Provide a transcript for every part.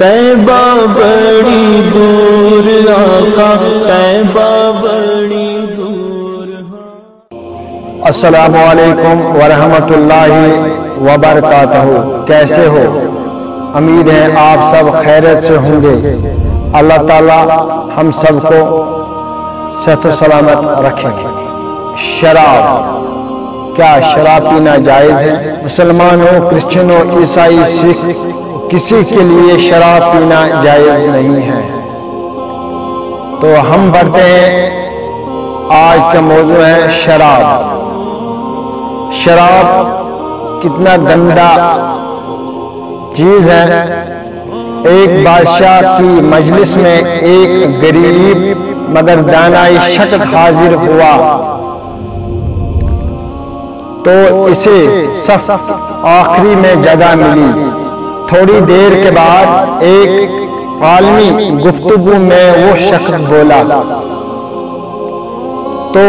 तैबा बड़ी दूर आका, तैबा बड़ी दूर। अस्सलामु अलैकुम वरहमतुल्लाहि वबरकातहू। कैसे हो? उम्मीद है आप सब खैरियत से होंगे। अल्लाह ताला हम सबको सेहत सलामत रखें। शराब, क्या शराब पीना जायज़ है? मुसलमान हो, क्रिश्चियन हो, ईसाई, सिख, किसी के लिए शराब पीना जायज़ नहीं है। तो हम बढ़ते हैं, आज का मौजू है शराब। शराब कितना गंदा चीज है। एक बादशाह की मजलिस में एक गरीब मगर दानाई शख्स हाजिर हुआ तो इसे सफ आखिरी में जगह मिली। थोड़ी देर के बाद एक आलमी गुफ्तगू में वो शख्स बोला तो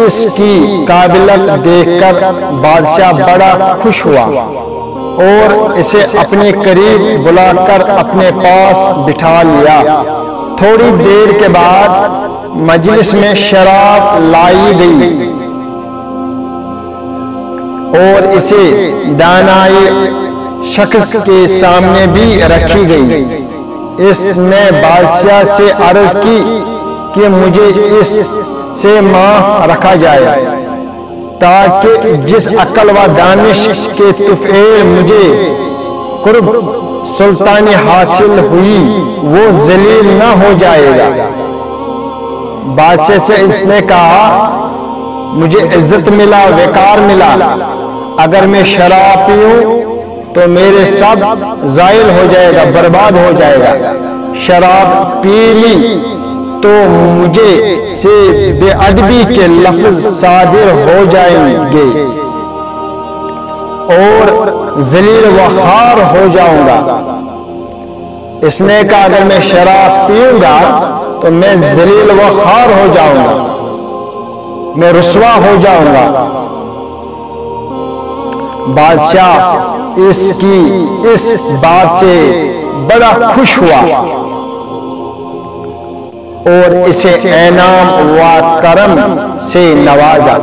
इसकी काबिलियत देखकर बादशाह बड़ा खुश हुआ और इसे अपने करीब बुलाकर अपने पास बिठा लिया। थोड़ी देर के बाद मजलिस में शराब लाई गई और इसे दानाई शख्स के सामने भी रखी गई। इसने बादशाह से अर्ज की कि मुझे इससे माफ रखा जाए ताकि जिस अक्ल व दानिश के तुफेल मुझे कुर्ब सुल्तानी हासिल हुई वो जलील न हो जाएगा। बादशाह से इसने कहा मुझे इज्जत मिला, वकार मिला, अगर मैं शराब पीऊं तो मेरे सब जायल हो जाएगा, बर्बाद हो जाएगा। शराब पी ली तो मुझे से बेअदबी के लफ्ज सादिर हो जाएंगे और जलील व खार हो जाऊंगा। इसने कहा अगर मैं शराब पीऊंगा तो मैं जलील व खार हो जाऊंगा, मैं रुस्वा हो जाऊंगा। बादशाह इसकी इस बात से बड़ा खुश हुआ और इसे इनाम व करम से नवाजा।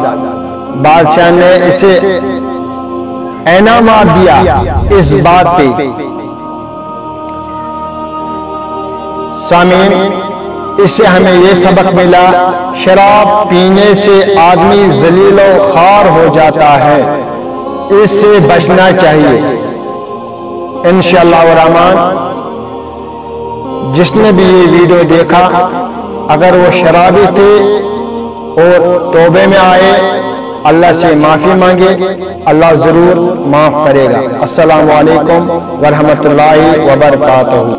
बादशाह ने इसे इनाम दिया इस बात पे। सामीन, इससे हमें यह सबक मिला, शराब पीने से आदमी जलील व खार हो जाता है, इससे बचना चाहिए। इंशाअल्लाह रहमान जिसने भी ये वीडियो देखा अगर वो शराबी थे और तौबे में आए, अल्लाह से माफी मांगे, अल्लाह जरूर माफ करेगा। अस्सलामु अलैकुम वरहमतुल्लाहि वबरकातुहू।